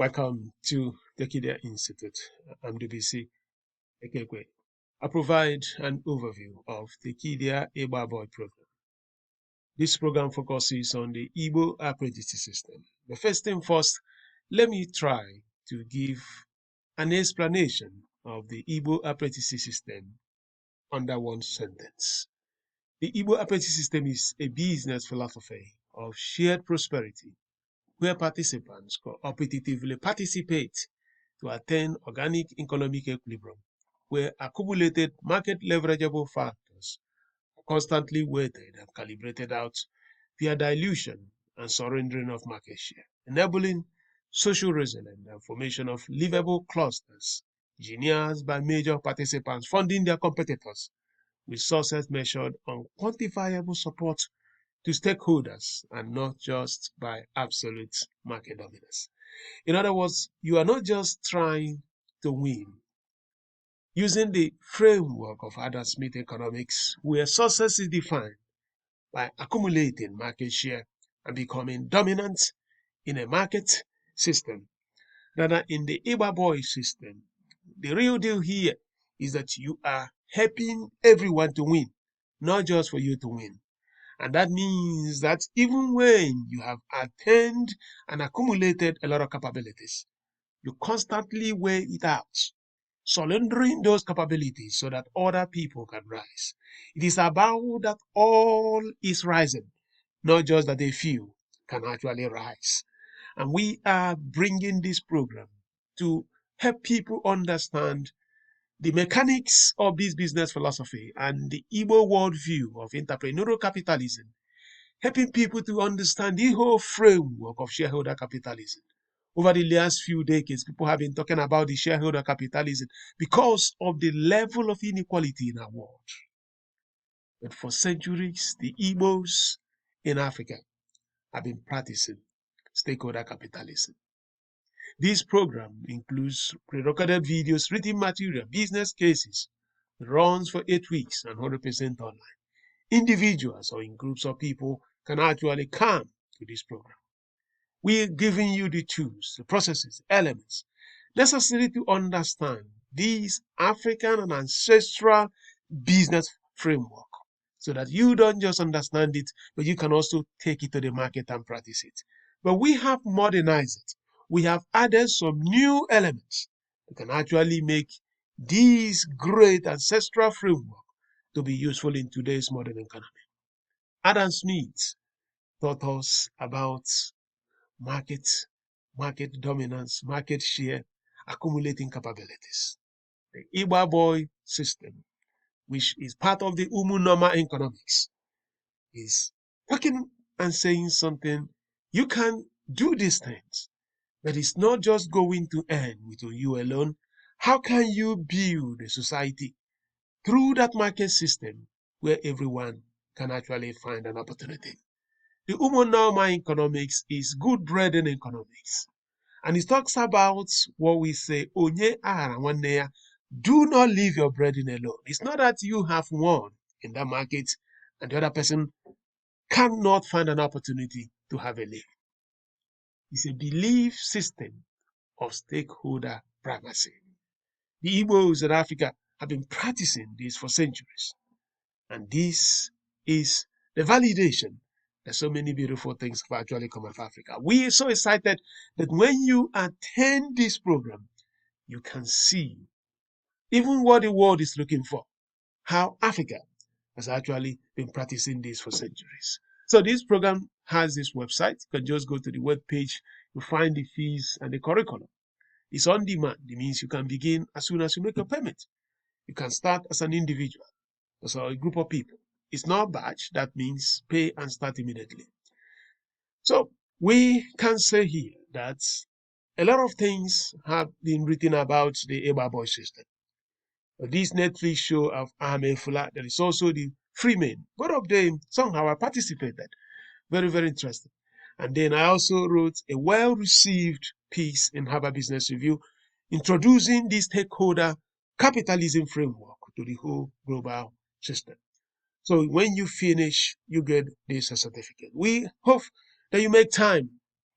Welcome to Tekedia Institute. I'm DBC Ekekwe. I provide an overview of the Tekedia Igba-Boi program. This program focuses on the Igbo apprenticeship system. But first thing first, let me try to give an explanation of the Igbo apprenticeship system under one sentence. The Igbo apprenticeship system is a business philosophy of shared prosperity where participants cooperatively participate to attain organic economic equilibrium, where accumulated market leverageable factors are constantly weighted and calibrated out via dilution and surrendering of market share, enabling social resilience and formation of livable clusters, engineered by major participants funding their competitors, with success measured on quantifiable support to stakeholders and not just by absolute market dominance. In other words, you are not just trying to win. Using the framework of Adam Smith economics, where success is defined by accumulating market share and becoming dominant in a market system, rather in the Igba-Boi system, the real deal here is that you are helping everyone to win, not just for you to win. And that means that even when you have attained and accumulated a lot of capabilities, you constantly weigh it out, surrendering those capabilities so that other people can rise. It is about that all is rising, not just that a few can actually rise. And we are bringing this program to help people understand the mechanics of this business philosophy and the Igbo worldview of entrepreneurial capitalism, helping people to understand the whole framework of shareholder capitalism. Over the last few decades, people have been talking about the shareholder capitalism because of the level of inequality in our world. But for centuries, the Igbos in Africa have been practicing stakeholder capitalism. This program includes pre-recorded videos, written material, business cases, runs for 8 weeks and 100% online. Individuals or in groups of people can actually come to this program. We're giving you the tools, the processes, elements necessary to understand this African and ancestral business framework so that you don't just understand it, but you can also take it to the market and practice it. But we have modernized it. We have added some new elements that can actually make this great ancestral framework to be useful in today's modern economy. Adam Smith taught us about market dominance, market share, accumulating capabilities. The Igba-Boi system, which is part of the Umu-Norma economics, is talking and saying something. You can do these things, but it's not just going to end with you alone. How can you build a society through that market system where everyone can actually find an opportunity? The Umu-Norma economics is good bread in economics. And it talks about what we say, Onye ahara nwanne ya, do not leave your brethren alone. It's not that you have won in that market and the other person cannot find an opportunity to have a living. It's a belief system of stakeholder primacy. The Igbos in Africa have been practicing this for centuries. And this is the validation that so many beautiful things have actually come out of Africa. We are so excited that when you attend this program, you can see even what the world is looking for, how Africa has actually been practicing this for centuries. So this program has this website. You can just go to the web page, you find the fees and the curriculum. It's on demand. It means you can begin as soon as you make a payment. You can start as an individual, as a group of people. It's not batch. That means pay and start immediately. So we can say here that a lot of things have been written about the Igba-Boi system. This Netflix show of Ahmed Fula, there is also the Freemen. Both of them somehow I participated. Very, very interesting. And then I also wrote a well-received piece in Harvard Business Review introducing this stakeholder capitalism framework to the whole global system. So when you finish, you get this certificate. We hope that you make time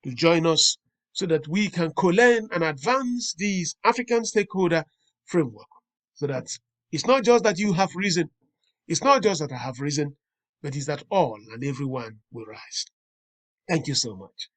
to join us so that we can co-learn and advance this African stakeholder framework, so that it's not just that you have risen, it's not just that I have risen, but it's that all and everyone will rise. Thank you so much.